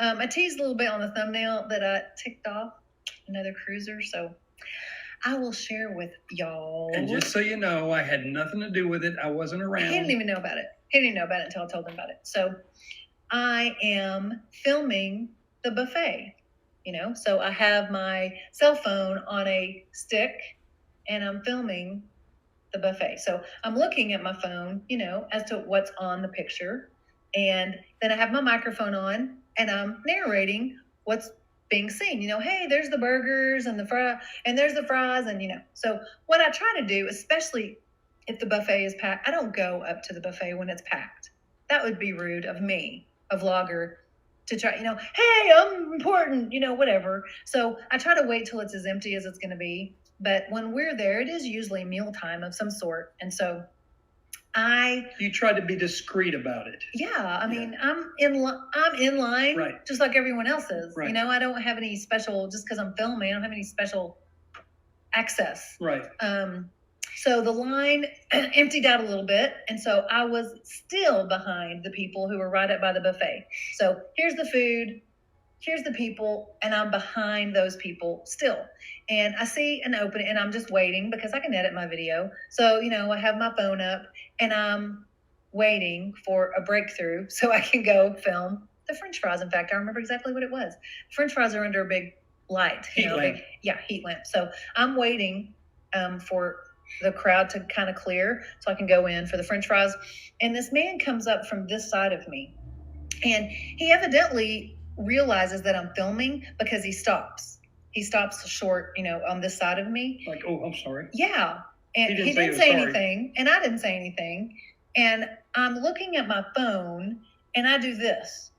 I teased a little bit on the thumbnail that I ticked off another cruiser, so I will share with y'all. And just so you know, I had nothing to do with it. I wasn't around. He didn't even know about it. He didn't know about it until I told him about it. So I am filming the buffet, so I have my cell phone on a stick and I'm filming the buffet. So I'm looking at my phone, as to what's on the picture. And then I have my microphone on and I'm narrating what's being seen. Hey, there's the burgers and the fry, and there's the fries. And, so what I try to do, especially if the buffet is packed, I don't go up to the buffet when it's packed. That would be rude of me, a vlogger, to try, hey, I'm important, whatever. So I try to wait till it's as empty as it's going to be. But when we're there, it is usually mealtime of some sort. And so you try to be discreet about it. Yeah. I mean, I'm in line, right, just like everyone else is. Right. I don't have any special, just because I'm filming, I don't have any special access. Right. So the line emptied out a little bit. And so I was still behind the people who were right up by the buffet. So here's the food, here's the people, and I'm behind those people still. And I see an opening, and I'm just waiting because I can edit my video. So, I have my phone up, and I'm waiting for a breakthrough so I can go film the French fries. In fact, I remember exactly what it was. French fries are under a big light. Heat lamp. Heat lamp. So I'm waiting for the crowd to kind of clear so I can go in for the French fries. And this man comes up from this side of me, and he evidently realizes that I'm filming because he stops. He stops short, on this side of me. Like, oh, I'm sorry. Yeah. And he didn't say anything, and I didn't say anything. And I'm looking at my phone, and I do this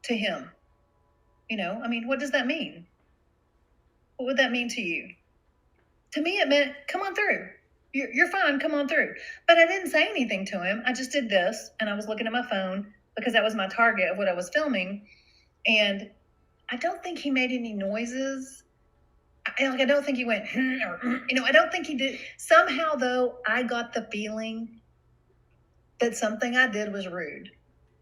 to him. What does that mean? What would that mean to you? To me, it meant, come on through. You're fine, come on through. But I didn't say anything to him. I just did this, and I was looking at my phone because that was my target of what I was filming. And I don't think he made any noises. I don't think he went, I don't think he did. Somehow, though, I got the feeling that something I did was rude.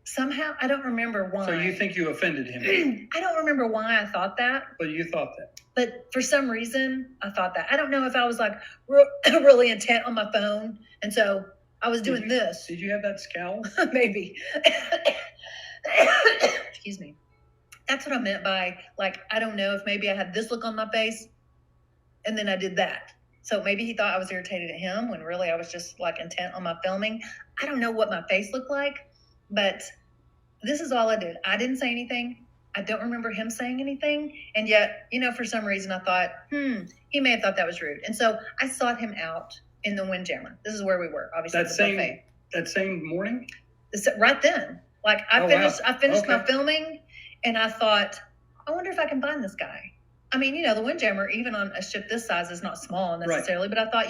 Somehow, I don't remember why. So you think you offended him? I don't remember why I thought that. But you thought that. But for some reason, I thought that. I don't know if I was like really intent on my phone. And so I was doing this. Did you have that scowl? Maybe. Excuse me. That's what I meant by, I don't know if maybe I had this look on my face and then I did that. So maybe he thought I was irritated at him when really I was just intent on my filming. I don't know what my face looked like, but this is all I did. I didn't say anything. I don't remember him saying anything. And yet, for some reason I thought, he may have thought that was rude. And so I sought him out in the Windjammer. This is where we were, obviously. That same morning? Right then. I finished my filming, and I thought, I wonder if I can find this guy. I mean, the Windjammer, even on a ship this size, is not small necessarily. Right. But I thought,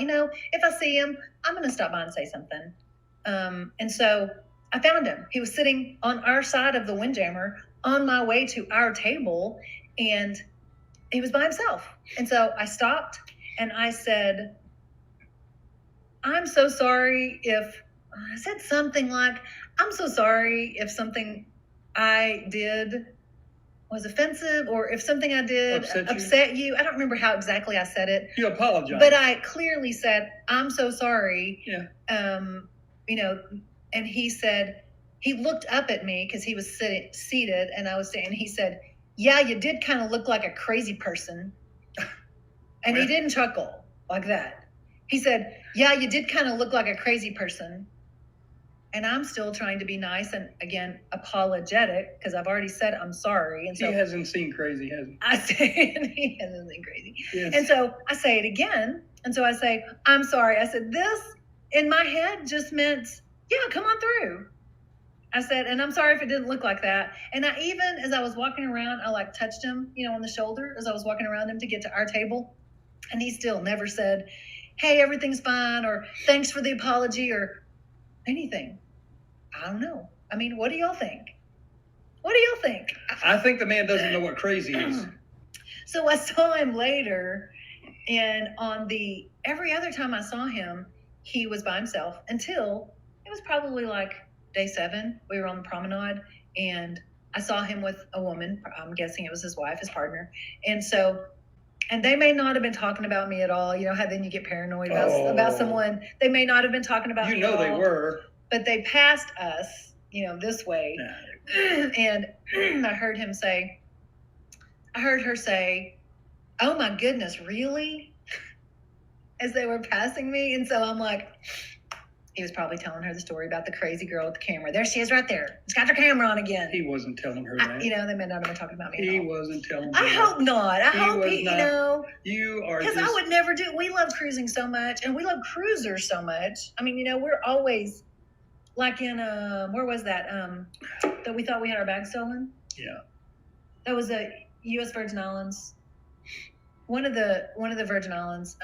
if I see him, I'm going to stop by and say something. And so I found him. He was sitting on our side of the Windjammer on my way to our table, and he was by himself. And so I stopped, and I said, I'm so sorry if I said something like, I'm so sorry if something I did was offensive, or if something I did upset you. I don't remember how exactly I said it. You apologized. But I clearly said, I'm so sorry. Yeah. And he said, he looked up at me because he was seated, and I was saying, he said, yeah, you did kind of look like a crazy person. And he didn't chuckle like that. He said, yeah, you did kind of look like a crazy person. And I'm still trying to be nice and, again, apologetic, because I've already said I'm sorry. And so he hasn't seen crazy, has he? I say, he hasn't seen crazy. Yes. And so I say it again. And so I say, I'm sorry. I said, this in my head just meant, yeah, come on through. I said, and I'm sorry if it didn't look like that. And I even, as I was walking around, I touched him, on the shoulder as I was walking around him to get to our table. And he still never said, hey, everything's fine, or thanks for the apology, or anything. I don't know. I mean, what do y'all think? What do y'all think? I think the man doesn't know what crazy is. So I saw him later, and every other time I saw him, he was by himself until it was probably day 7. We were on the promenade, and I saw him with a woman. I'm guessing it was his wife, his partner. And they may not have been talking about me at all. You know how then you get paranoid about someone. They may not have been talking about me at all. They were. But they passed us, this way. And I heard her say, "Oh my goodness, really?" As they were passing me. And so I'm like, he was probably telling her the story about the crazy girl with the camera. There she is right there. She's got her camera on again. He wasn't telling her that. They may not have been talking about me. He wasn't telling her I hope not. I hope he, You are because I would never do. We love cruising so much, and we love cruisers so much. I mean, we're always like in where was that? That we thought we had our bag stolen. Yeah. That was a U.S. Virgin Islands. One of the Virgin Islands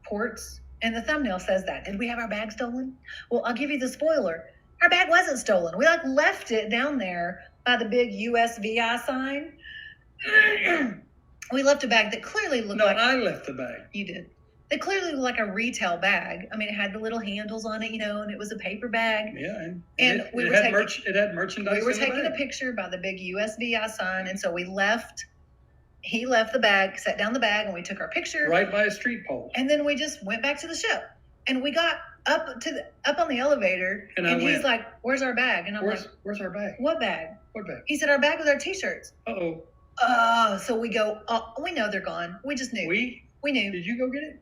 ports. And the thumbnail says that. Did we have our bag stolen? Well, I'll give you the spoiler. Our bag wasn't stolen. We left it down there by the big USVI sign. We left a bag that clearly looked like... No, I left the bag. You did. It clearly looked like a retail bag. I mean, it had the little handles on it, and it was a paper bag. Yeah, and it had merchandise. We were taking a picture by the big USVI sign, and so we left. He left the bag, set down the bag, and we took our picture right by a street pole. And then we just went back to the ship, and we got up on the elevator, and he's like, "Where's our bag?" And I'm like, "Where's our bag? What bag? What bag?" He said, "Our bag with our t-shirts." So we go. Oh, we know they're gone. We just knew. We knew. Did you go get it?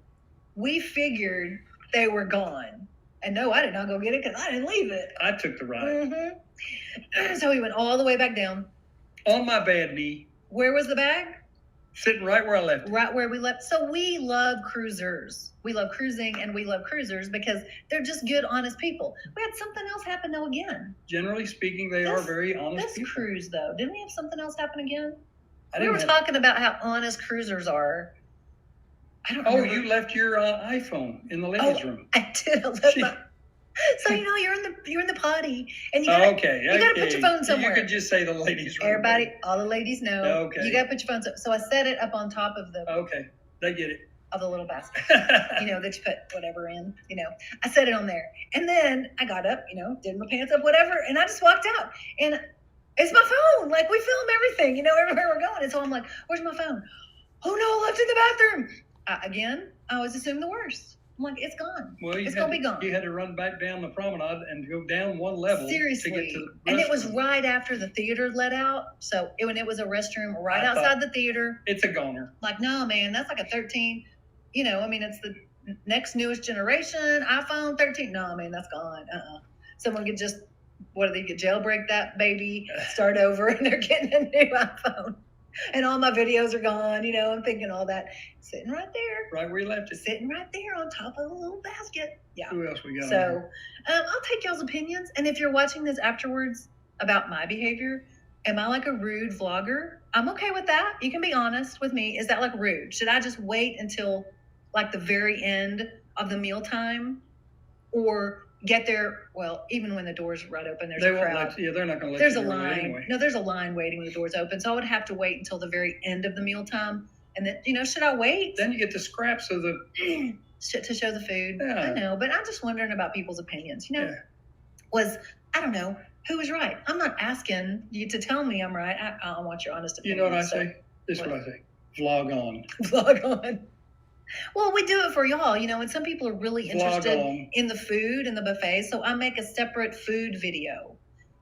We figured they were gone, and no, I did not go get it because I didn't leave it. I took the ride. Mm-hmm. So we went all the way back down. On my bad knee. Where was the bag? Sitting right where I left it. Right where we left. So we love cruisers. We love cruising, and we love cruisers because they're just good, honest people. We had something else happen, though, again. Generally speaking, they are very honest people. This cruise, though. Didn't we have something else happen again? We were talking about how honest cruisers are. I don't know. Oh, you left your iPhone in the ladies' room. I did. I left my... So you're in the potty, and you gotta put your phone somewhere. You could just say the ladies' room. Everybody, all the ladies know. Okay. You gotta put your phone somewhere. So I set it up on top of the. Okay, they get it. Of the little basket, that you put whatever in. I set it on there, and then I got up, did my pants up, whatever, and I just walked out, and it's my phone. Like we film everything, everywhere we're going, and so I'm like, "Where's my phone?" "Oh no, I left it in the bathroom." Again, I always assume the worst. I'm like, it's gone. Well, it's going to be gone. You had to run back down the promenade and go down one level. Seriously. To get to the restroom. And it was right after the theater let out. So when it was a restroom right outside the theater. It's a goner. Like, no, man, that's like a 13. It's the next newest generation, iPhone 13. No, man, that's gone. Someone could just, jailbreak that baby, start over, and they're getting a new iPhone. And all my videos are gone, I'm thinking all that. Sitting right there. Right where you left it. Sitting right there on top of the little basket. Yeah. Who else we got? So I'll take y'all's opinions. And if you're watching this afterwards about my behavior, am I like a rude vlogger? I'm okay with that. You can be honest with me. Is that like rude? Should I just wait until like the very end of the mealtime? Or get there, even when the door's right open, there's a crowd. They're not going to let there's you a line. Anyway. No, there's a line waiting when the door's open. So I would have to wait until the very end of the mealtime. And then, should I wait? Then you get the scraps of the... to show the food. Yeah. I know, but I'm just wondering about people's opinions. I don't know, who was right? I'm not asking you to tell me I'm right. I want your honest opinion. You know what I say? This is what I say. Vlog on. Vlog on. Well, we do it for y'all, and some people are really interested in the food and the buffet. So I make a separate food video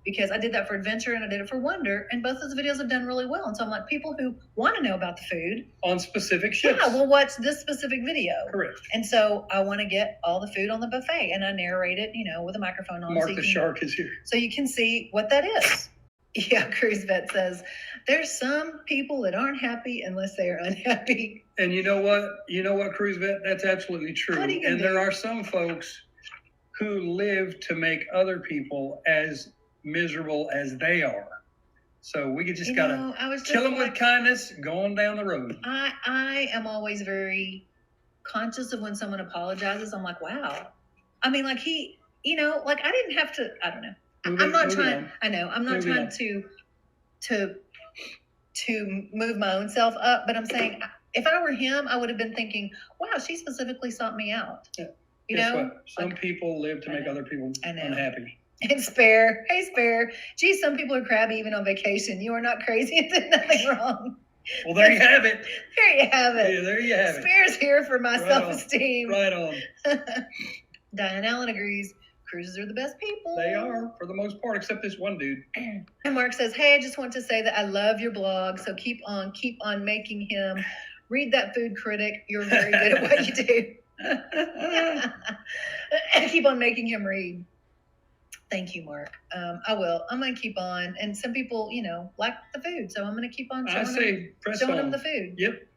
because I did that for Adventure and I did it for Wonder. And both those videos have done really well. And so I'm like, people who want to know about the food. On specific ships. Yeah, we'll watch this specific video. Correct. And so I want to get all the food on the buffet. And I narrate it, with a microphone on. Mark the Shark is here. So you can see what that is. Yeah, Cruise Vet says, there's some people that aren't happy unless they are unhappy. And you know what, Cruise Vet? That's absolutely true. And there are some folks who live to make other people as miserable as they are. So we just got to kill them with kindness going down the road. I am always very conscious of when someone apologizes. I'm like, wow. I mean, like I didn't have to, I don't know. I'm not trying to move my own self up, but I'm saying if I were him, I would have been thinking, wow, she specifically sought me out. Yeah. Guess what? Some people live to make other people unhappy. And Spare. Hey, Spare. Gee, some people are crabby even on vacation. You are not crazy. There's nothing wrong. Well, there you have it. There you have it. Yeah, there you have it. Spare's here for my self-esteem. Right on. Diane Allen agrees. Cruises are the best people. They are, for the most part, except this one dude. And Mark says, hey, I just want to say that I love your blog, so keep on making him read that food critic. You're very good at what you do. Keep on making him read. Thank you, Mark. I will. I'm going to keep on. And some people, like the food, so I'm going to keep on showing them the food. Yep.